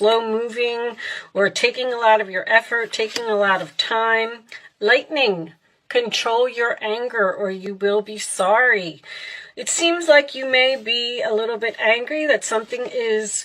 slow moving or taking a lot of your effort, taking a lot of time. Lightning, control your anger or you will be sorry. It seems like you may be a little bit angry that something is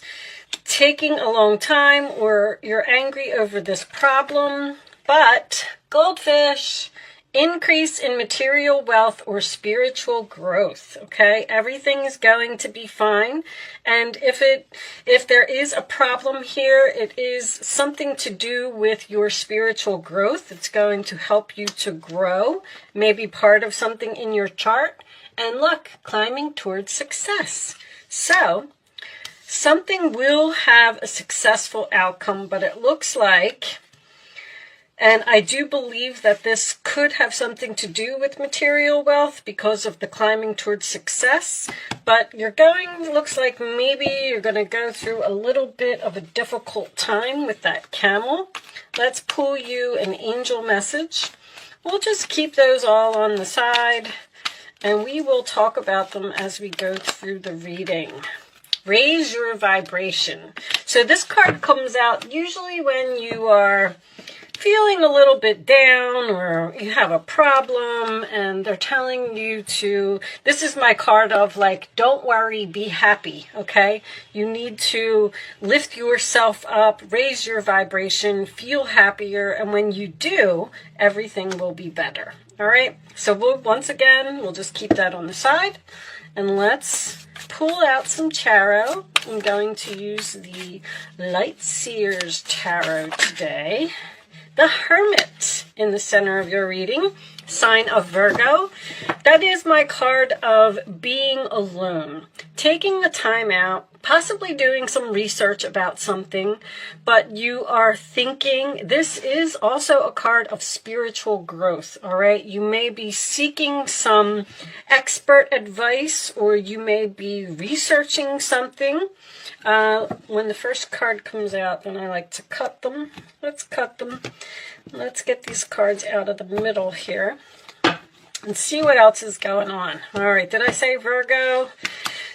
taking a long time or you're angry over this problem. But goldfish, increase in material wealth or spiritual growth, okay? Everything is going to be fine. And if there is a problem here, it is something to do with your spiritual growth. It's going to help you to grow, maybe part of something in your chart. And look, climbing towards success. So something will have a successful outcome, but it looks like, and I do believe that this could have something to do with material wealth because of the climbing towards success. But looks like maybe you're going to go through a little bit of a difficult time with that camel. Let's pull you an angel message. We'll just keep those all on the side, and we will talk about them as we go through the reading. Raise your vibration. So this card comes out usually when you are feeling a little bit down or you have a problem and they're telling you to, this is my card of like, don't worry, be happy, okay? You need to lift yourself up, raise your vibration, feel happier, and when you do, everything will be better, all right? So once again, we'll just keep that on the side and let's pull out some tarot. I'm going to use the Light Seers Tarot today. The Hermit in the center of your reading, sign of Virgo. That is my card of being alone, taking a time out, possibly doing some research about something, but you are thinking. This is also a card of spiritual growth, all right? You may be seeking some expert advice or you may be researching something. When the first card comes out, then I like to cut them. Let's cut them. Let's get these cards out of the middle here and see what else is going on. All right, did I say Virgo?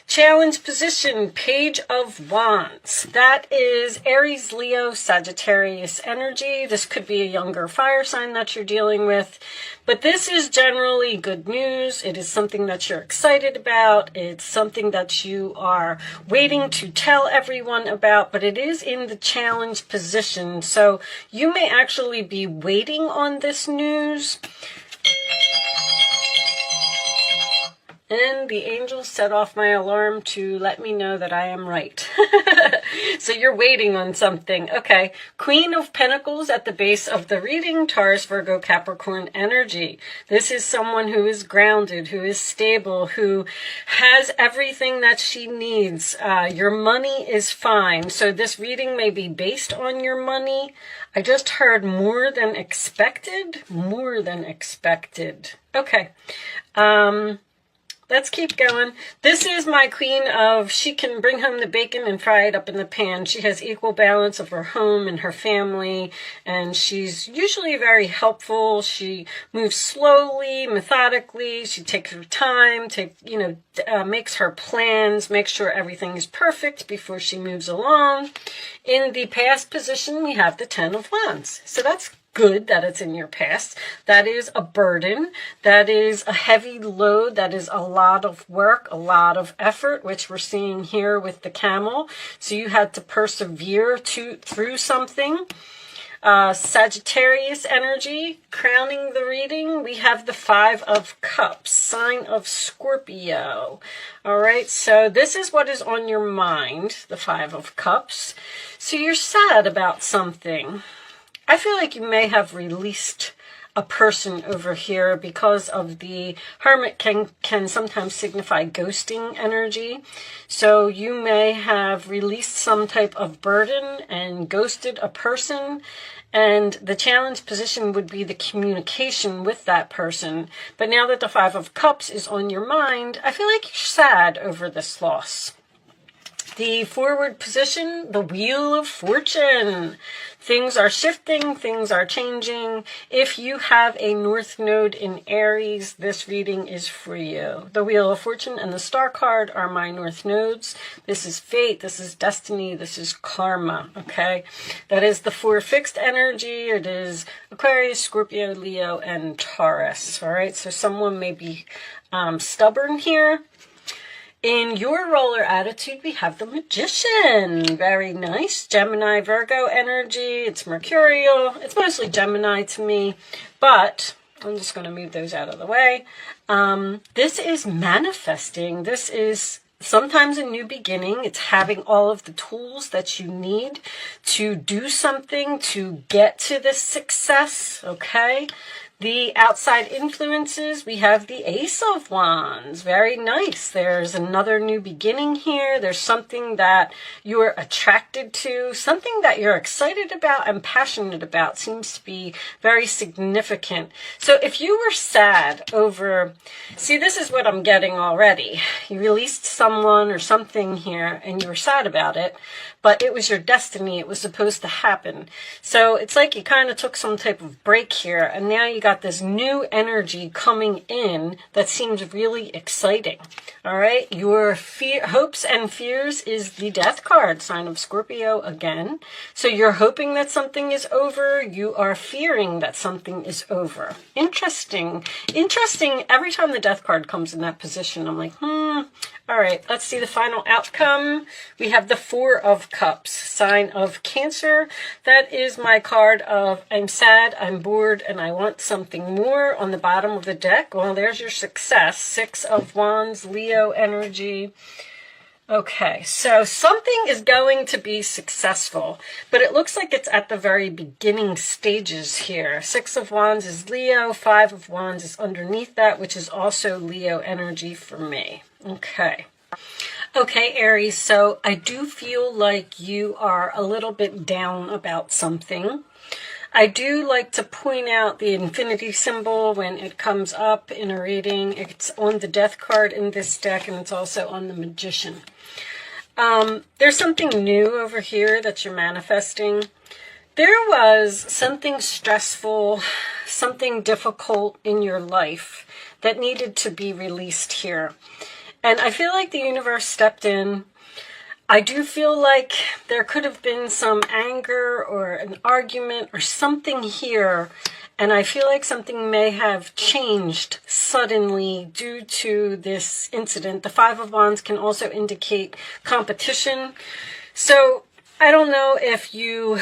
Challenge position, Page of Wands. That is Aries, Leo, Sagittarius energy. This could be a younger fire sign that you're dealing with. But this is generally good news. It is something that you're excited about. It's something that you are waiting to tell everyone about. But it is in the challenge position. So you may actually be waiting on this news. And the angels set off my alarm to let me know that I am right. So you're waiting on something. Okay. Queen of Pentacles at the base of the reading, Taurus, Virgo, Capricorn energy. This is someone who is grounded, who is stable, who has everything that she needs. Your money is fine. So this reading may be based on your money. I just heard more than expected. More than expected. Okay. Let's keep going. This is my queen of, she can bring home the bacon and fry it up in the pan. She has equal balance of her home and her family, and she's usually very helpful. She moves slowly, methodically. She takes her time, makes her plans, makes sure everything is perfect before she moves along. In the past position, we have the Ten of Wands. So that's good that it's in your past. That is a burden. That is a heavy load. That is a lot of work, a lot of effort, which we're seeing here with the camel. So you had to persevere through something. Sagittarius energy, crowning the reading, we have the Five of Cups, sign of Scorpio. All right, so this is what is on your mind, the Five of Cups. So you're sad about something. I feel like you may have released a person over here because of the Hermit can sometimes signify ghosting energy. So you may have released some type of burden and ghosted a person. And the challenge position would be the communication with that person. But now that the Five of Cups is on your mind, I feel like you're sad over this loss. The forward position, the Wheel of Fortune. Things are shifting, things are changing. If you have a North Node in Aries, this reading is for you. The Wheel of Fortune and the Star card are my North Nodes. This is fate, this is destiny, this is karma, okay? That is the 4 fixed energy. It is Aquarius, Scorpio, Leo, and Taurus, all right? So someone may be stubborn here. In your roller attitude, we have the Magician. Very nice. Gemini, Virgo energy. It's mercurial. It's mostly Gemini to me, but I'm just going to move those out of the way. This is manifesting. This is sometimes a new beginning. It's having all of the tools that you need to do something, to get to this success, okay? The outside influences, we have the Ace of Wands. Very nice. There's another new beginning here. There's something that you're attracted to, something that you're excited about and passionate about. Seems to be very significant. So if you were sad over, see, this is what I'm getting already. You released someone or something here and you were sad about it, but it was your destiny. It was supposed to happen. So it's like you kind of took some type of break here, and now you got this new energy coming in that seems really exciting. All right, your hopes and fears is the Death card, sign of Scorpio again. So you're hoping that something is over. You are fearing that something is over. Interesting. Interesting. Every time the Death card comes in that position, I'm like, All right, let's see the final outcome. We have the 4 of Cups, sign of Cancer. That is my card of I'm sad, I'm bored, and I want something more on the bottom of the deck. Well, there's your success. 6 of Wands, Leo energy. Okay, so something is going to be successful, but it looks like it's at the very beginning stages here. 6 of Wands is Leo, 5 of Wands is underneath that, which is also Leo energy for me. Okay. Okay, Aries, so I do feel like you are a little bit down about something. I do like to point out the infinity symbol when it comes up in a reading. It's on the Death card in this deck, and it's also on the Magician. There's something new over here that you're manifesting. There was something stressful, something difficult in your life that needed to be released here. And I feel like the universe stepped in. I do feel like there could have been some anger or an argument or something here. And I feel like something may have changed suddenly due to this incident. The 5 of Wands can also indicate competition. So I don't know if you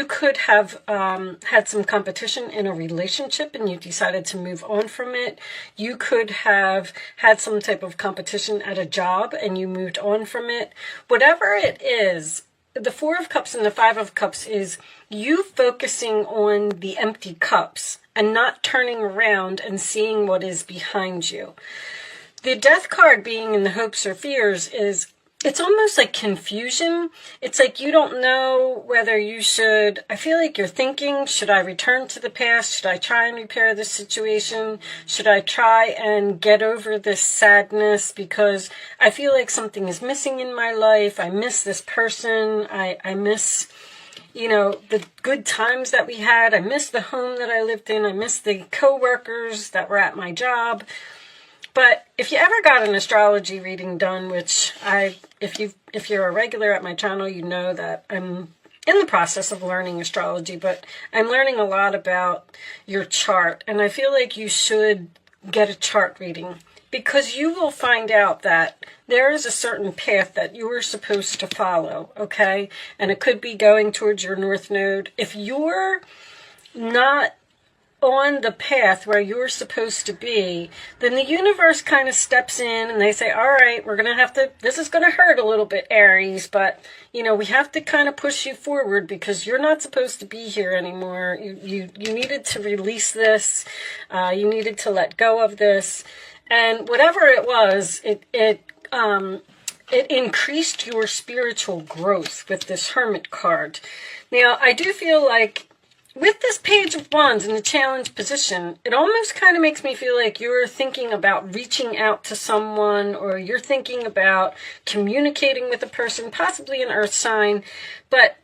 could have had some competition in a relationship and you decided to move on from it. You could have had some type of competition at a job and you moved on from it. Whatever it is, the 4 of Cups and the 5 of Cups is you focusing on the empty cups and not turning around and seeing what is behind you. The Death card being in the hopes or fears is, it's almost like confusion. It's like you don't know whether you should, I feel like you're thinking, should I return to the past? Should I try and repair this situation? Should I try and get over this sadness? Because I feel like something is missing in my life. I miss this person. I miss, you know, the good times that we had. I miss the home that I lived in. I miss the coworkers that were at my job. But if you ever got an astrology reading done, which if you're a regular at my channel, you know that I'm in the process of learning astrology, but I'm learning a lot about your chart. And I feel like you should get a chart reading because you will find out that there is a certain path that you are supposed to follow, okay? And it could be going towards your North Node. If you're not on the path where you're supposed to be, then the universe kind of steps in and they say, all right, we're going to have to, this is going to hurt a little bit, Aries, but, you know, we have to kind of push you forward because you're not supposed to be here anymore. You needed to release this. You needed to let go of this. And whatever it was, it increased your spiritual growth with this Hermit card. Now, I do feel like with this Page of Wands in the challenge position, it almost kind of makes me feel like you're thinking about reaching out to someone, or you're thinking about communicating with a person, possibly an earth sign. But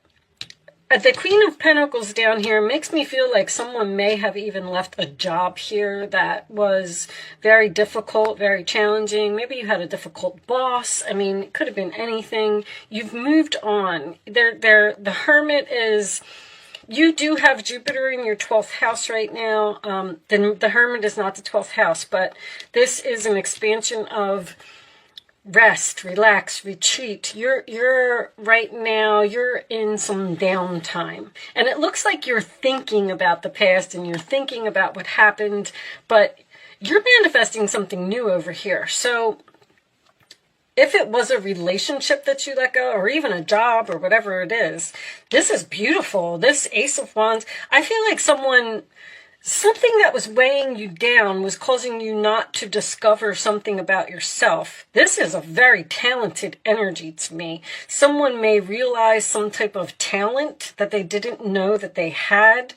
the Queen of Pentacles down here makes me feel like someone may have even left a job here that was very difficult, very challenging. Maybe you had a difficult boss. I mean, it could have been anything. You've moved on. The Hermit is... You do have Jupiter in your 12th house right now. The Hermit is not the 12th house, but this is an expansion of rest, relax, retreat. You're right now, you're in some downtime. And it looks like you're thinking about the past and you're thinking about what happened, but you're manifesting something new over here. So if it was a relationship that you let go, or even a job, or whatever it is, this is beautiful. This Ace of Wands, I feel like something that was weighing you down was causing you not to discover something about yourself. This is a very talented energy to me. Someone may realize some type of talent that they didn't know that they had,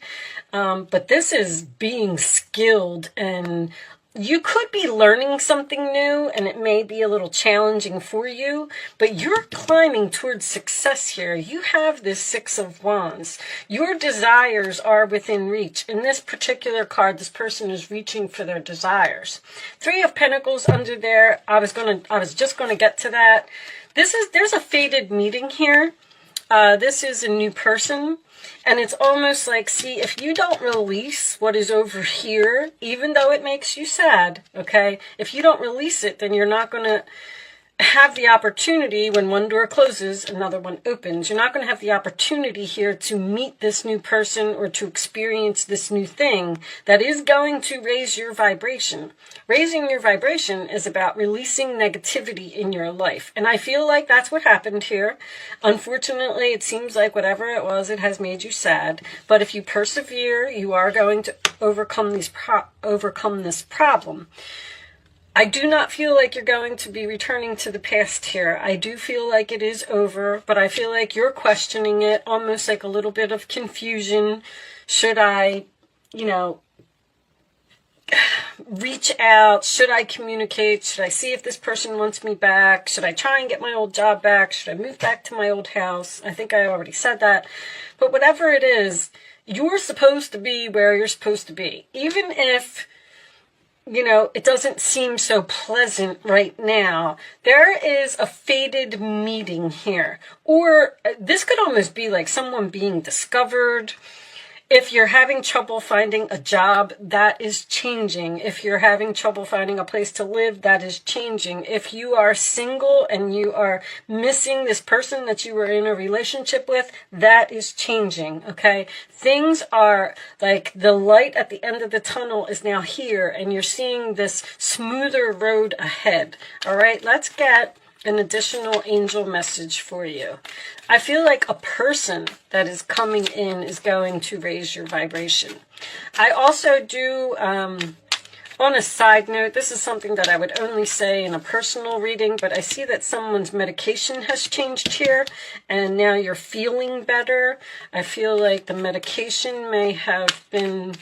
but this is being skilled, and you could be learning something new, and it may be a little challenging for you, but you're climbing towards success here. You have this Six of Wands. Your desires are within reach. In this particular card, this person is reaching for their desires. Three of Pentacles under there. I was just gonna get to that. There's a fated meeting here. This is a new person. And it's almost like, see, if you don't release what is over here, even though it makes you sad, okay? If you don't release it, then you're not going to have the opportunity when one door closes, another one opens. You're not going to have the opportunity here to meet this new person or to experience this new thing that is going to raise your vibration. Raising your vibration is about releasing negativity in your life. And I feel like that's what happened here. Unfortunately, it seems like whatever it was, it has made you sad. But if you persevere, you are going to overcome this problem. I do not feel like you're going to be returning to the past here. I do feel like it is over, but I feel like you're questioning it, almost like a little bit of confusion. Should I, reach out? Should I communicate? Should I see if this person wants me back? Should I try and get my old job back? Should I move back to my old house? I think I already said that. But whatever it is, you're supposed to be where you're supposed to be. Even if it doesn't seem so pleasant right now, there is a fated meeting here. Or this could almost be like someone being discovered. If you're having trouble finding a job, that is changing. If you're having trouble finding a place to live, that is changing. If you are single and you are missing this person that you were in a relationship with, that is changing, okay? Things are like the light at the end of the tunnel is now here, and you're seeing this smoother road ahead, all right? Let's get an additional angel message for you. I feel like a person that is coming in is going to raise your vibration. I also do, on a side note, this is something that I would only say in a personal reading, but I see that someone's medication has changed here, and now you're feeling better. I feel like the medication may have been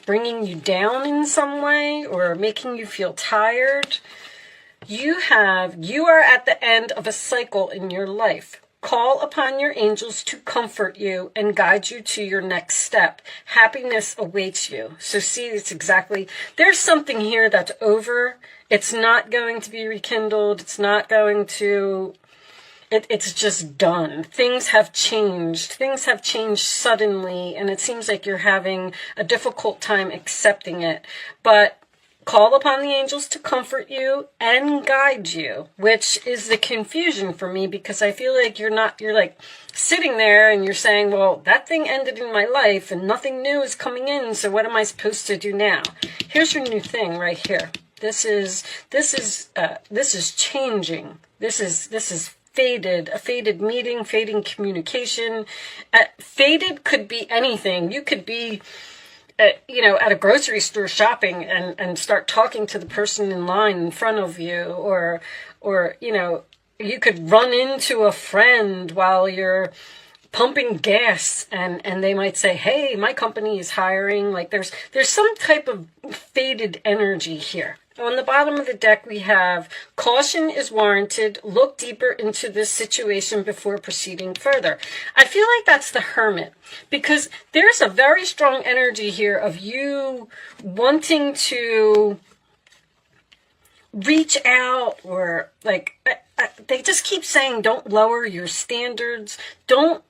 bringing you down in some way or making you feel tired. You are at the end of a cycle in your life. Call upon your angels to comfort you and guide you to your next step. Happiness awaits you. So see, it's exactly, there's something here that's over. It's not going to be rekindled. It's not going to, it's just done. Things have changed. Things have changed suddenly, and it seems like you're having a difficult time accepting it. But call upon the angels to comfort you and guide you, which is the confusion for me, because I feel like you're like sitting there and you're saying, well, that thing ended in my life and nothing new is coming in, so what am I supposed to do now? Here's your new thing right here. This is changing. This is fated, a fated meeting, fading communication. Faded could be anything. You could be at a grocery store shopping and start talking to the person in line in front of you, or you could run into a friend while you're pumping gas, and they might say, hey, my company is hiring. Like there's some type of faded energy here. On the bottom of the deck, we have caution is warranted. Look deeper into this situation before proceeding further. I feel like that's the Hermit, because there's a very strong energy here of you wanting to reach out, or like they just keep saying, don't lower your standards. Don't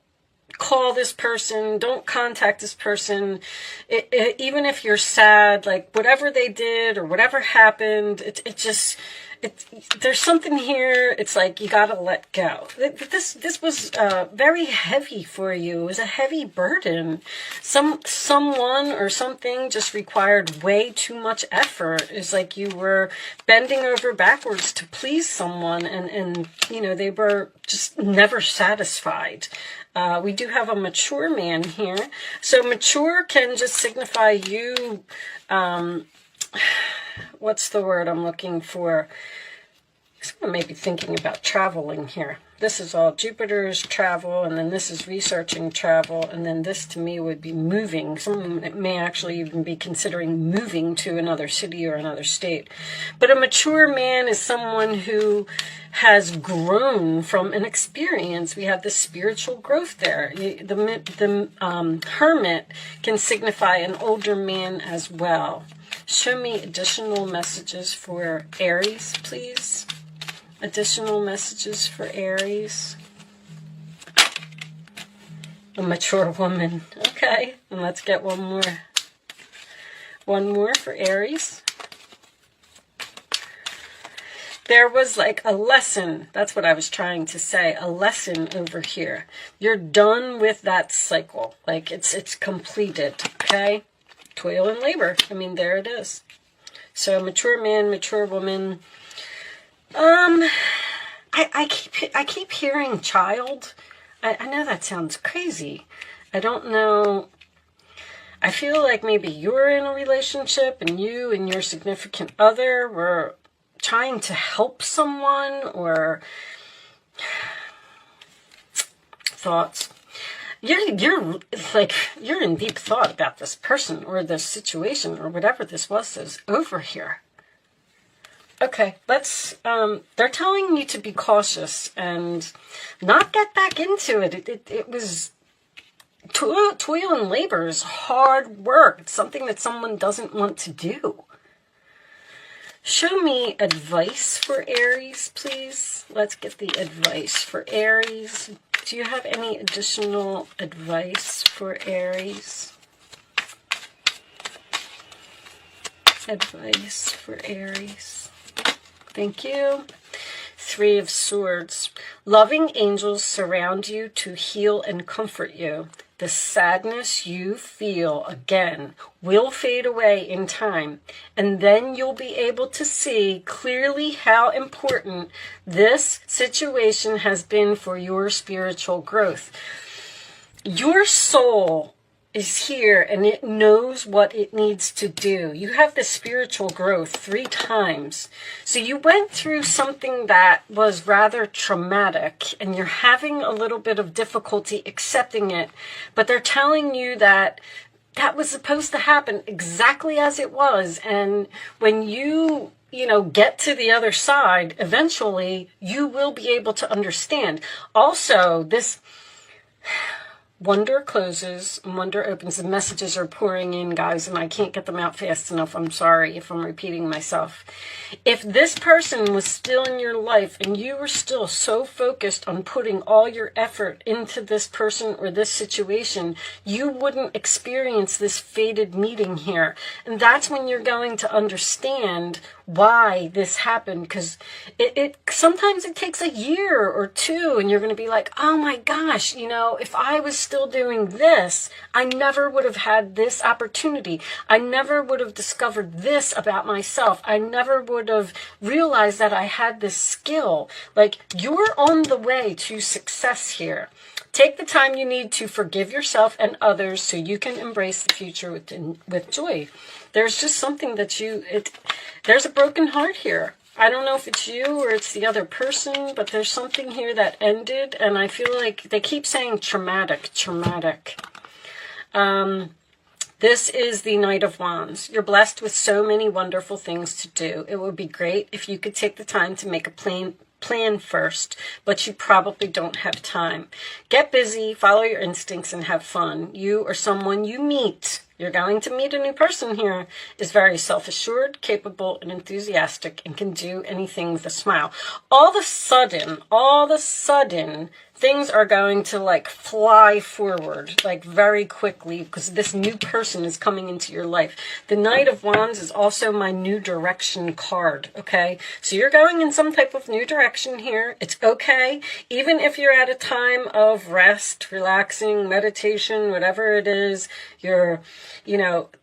call this person, don't contact this person, even if you're sad, like whatever they did or whatever happened, there's something here. It's like you gotta let go. This was very heavy for you. It was a heavy burden. Someone or something just required way too much effort. It's like you were bending over backwards to please someone, and they were just never satisfied. We do have a mature man here. So mature can just signify you, what's the word I'm looking for? Someone may be thinking about traveling here. This is all Jupiter's travel, and then this is researching travel, and then this to me would be moving. Someone may actually even be considering moving to another city or another state. But a mature man is someone who has grown from an experience. We have the spiritual growth there. The Hermit can signify an older man as well. Show me additional messages for Aries, please. Additional messages for Aries. A mature woman. Okay, and let's get one more. One more for Aries. There was like a lesson. That's what I was trying to say. A lesson over here. You're done with that cycle. Like it's completed. Okay? Toil and labor. I mean, there it is. So mature man, mature woman. I keep hearing child. I know that sounds crazy. I don't know. I feel like maybe you're in a relationship and you and your significant other were trying to help someone, or thoughts. You're in deep thought about this person or this situation or whatever this was that's over here. Okay, let's, they're telling you to be cautious and not get back into it. It was toil and labor is hard work. It's something that someone doesn't want to do. Show me advice for Aries, please. Let's get the advice for Aries. Do you have any additional advice for Aries? Advice for Aries. Thank you. 3 of Swords. Loving angels surround you to heal and comfort you. The sadness you feel, again, will fade away in time. And then you'll be able to see clearly how important this situation has been for your spiritual growth. Your soul is here and it knows what it needs to do. You have the spiritual growth 3 times. So you went through something that was rather traumatic and you're having a little bit of difficulty accepting it, but they're telling you that that was supposed to happen exactly as it was. And when you get to the other side, eventually you will be able to understand. Also, this wonder closes, wonder opens. The messages are pouring in, guys, and I can't get them out fast enough. I'm sorry if I'm repeating myself. If this person was still in your life and you were still so focused on putting all your effort into this person or this situation, you wouldn't experience this fated meeting here. And that's when you're going to understand why this happened, because it sometimes it takes a year or 2 and you're going to be like, oh my gosh, if I was still doing this, I never would have had this opportunity. I never would have discovered this about myself. I never would have realized that I had this skill. Like, you're on the way to success here. Take the time you need to forgive yourself and others so you can embrace the future with joy. There's just something that there's a broken heart here. I don't know if it's you or it's the other person, but there's something here that ended, and I feel like they keep saying traumatic. This is the Knight of Wands. You're blessed with so many wonderful things to do. It would be great if you could take the time to make a plan first, but you probably don't have time. Get busy, follow your instincts, and have fun. You or someone you meet, you're going to meet a new person here, is very self-assured, capable, and enthusiastic, and can do anything with a smile. All of a sudden, things are going to like fly forward, like very quickly, because this new person is coming into your life. The Knight of Wands is also my new direction card, okay? So you're going in some type of new direction here. It's okay. Even if you're at a time of rest, relaxing, meditation, whatever it is,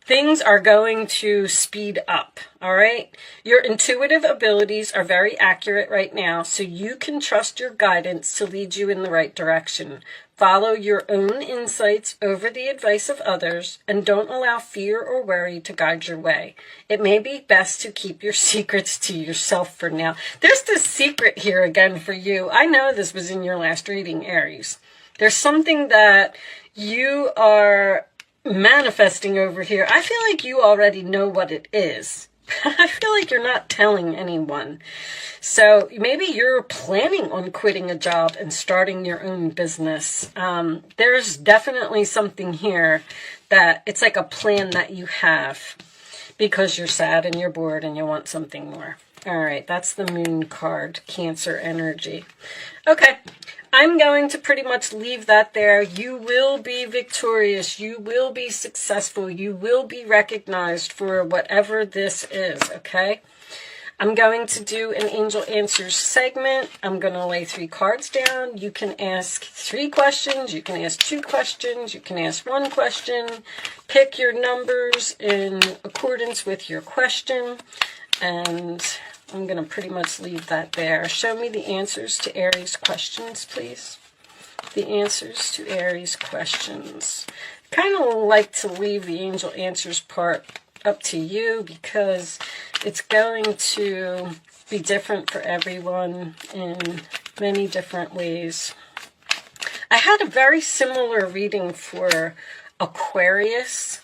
things are going to speed up, all right? Your intuitive abilities are very accurate right now, so you can trust your guidance to lead you in the right direction. Follow your own insights over the advice of others, and don't allow fear or worry to guide your way. It may be best to keep your secrets to yourself for now. There's this secret here again for you. I know this was in your last reading, Aries. There's something that you are manifesting over here. I feel like you already know what it is. I feel like you're not telling anyone. So maybe you're planning on quitting a job and starting your own business. There's definitely something here that it's like a plan that you have because you're sad and you're bored and you want something more. All right, that's the Moon card, Cancer energy. Okay, I'm going to pretty much leave that there. You will be victorious. You will be successful. You will be recognized for whatever this is, okay? I'm going to do an Angel Answers segment. I'm going to lay 3 cards down. You can ask 3 questions. You can ask 2 questions. You can ask 1 question. Pick your numbers in accordance with your question. And I'm going to pretty much leave that there. Show me the answers to Aries questions, please. The answers to Aries questions. Kind of like to leave the Angel Answers part up to you because it's going to be different for everyone in many different ways. I had a very similar reading for Aquarius.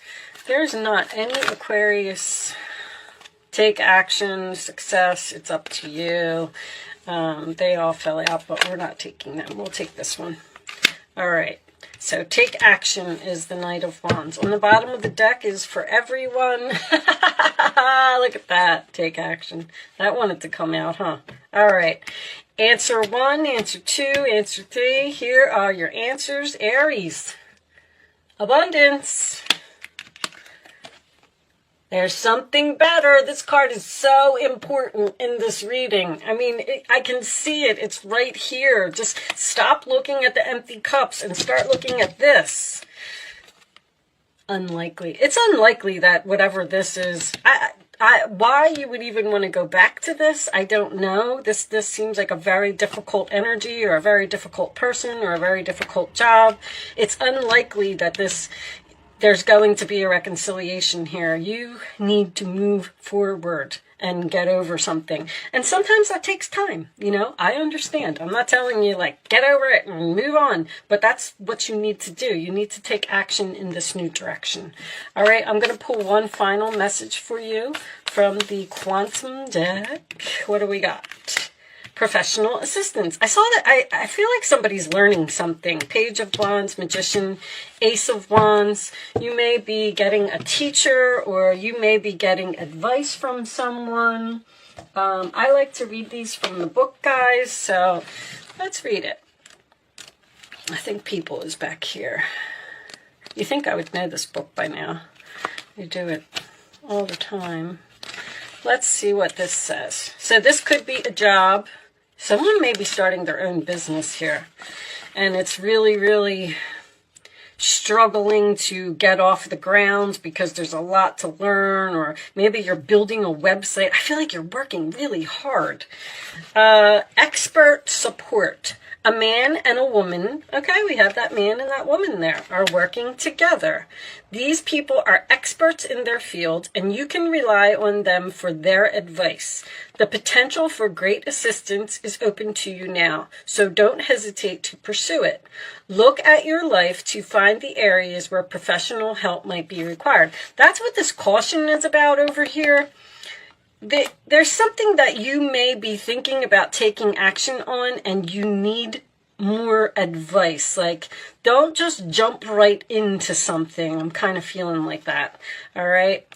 There's not any Aquarius. Take action, success, it's up to you. They all fell out, but we're not taking them. We'll take this one. All right. So take action is the Knight of Wands. On the bottom of the deck is for everyone. Look at that. Take action. That wanted to come out, huh? All right. Answer 1, answer 2, answer 3. Here are your answers. Aries. Abundance. There's something better. This card is so important in this reading. I mean, I can see it. It's right here. Just stop looking at the empty cups and start looking at this. Unlikely. It's unlikely that whatever this is, why you would even want to go back to this, I don't know. This seems like a very difficult energy or a very difficult person or a very difficult job. It's unlikely that there's going to be a reconciliation here. You need to move forward and get over something. And sometimes that takes time, I understand. I'm not telling you, get over it and move on. But that's what you need to do. You need to take action in this new direction. All right, I'm going to pull one final message for you from the Quantum deck. What do we got? Professional assistance. I saw that. I feel like somebody's learning something. Page of Wands, Magician, Ace of Wands. You may be getting a teacher or you may be getting advice from someone. I like to read these from the book, guys, so let's read it. I think People is back here. You think I would know this book by now. You do it all the time. Let's see what this says. So this could be a job. Someone may be starting their own business here, and it's really, really struggling to get off the ground because there's a lot to learn, or maybe you're building a website. I feel like you're working really hard. Expert support. A man and a woman, okay, we have that man and that woman there, are working together. These people are experts in their field, and you can rely on them for their advice. The potential for great assistance is open to you now, so don't hesitate to pursue it. Look at your life to find the areas where professional help might be required. That's what this caution is about over here. There's something that you may be thinking about taking action on, and you need more advice. Like, don't just jump right into something. I'm kind of feeling like that. All right.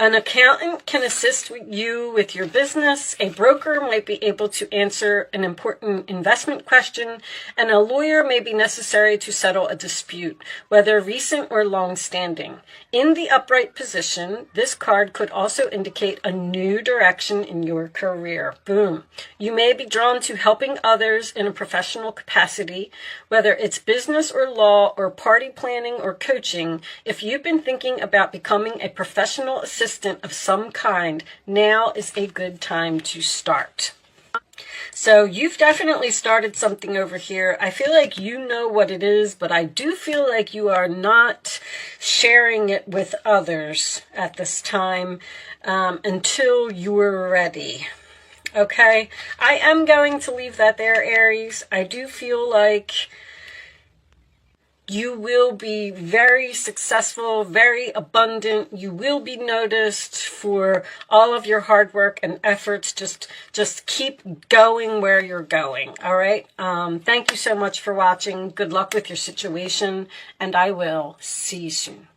An accountant can assist you with your business. A broker might be able to answer an important investment question, and a lawyer may be necessary to settle a dispute, whether recent or long-standing. In the upright position, this card could also indicate a new direction in your career. Boom. You may be drawn to helping others in a professional capacity, whether it's business or law or party planning or coaching. If you've been thinking about becoming a professional assistant of some kind, now is a good time to start. So you've definitely started something over here. I feel like you know what it is, but I do feel like you are not sharing it with others at this time until you're ready. Okay? I am going to leave that there, Aries. I do feel like you will be very successful, very abundant. You will be noticed for all of your hard work and efforts. Just keep going where you're going. All right. Thank you so much for watching. Good luck with your situation, and I will see you soon.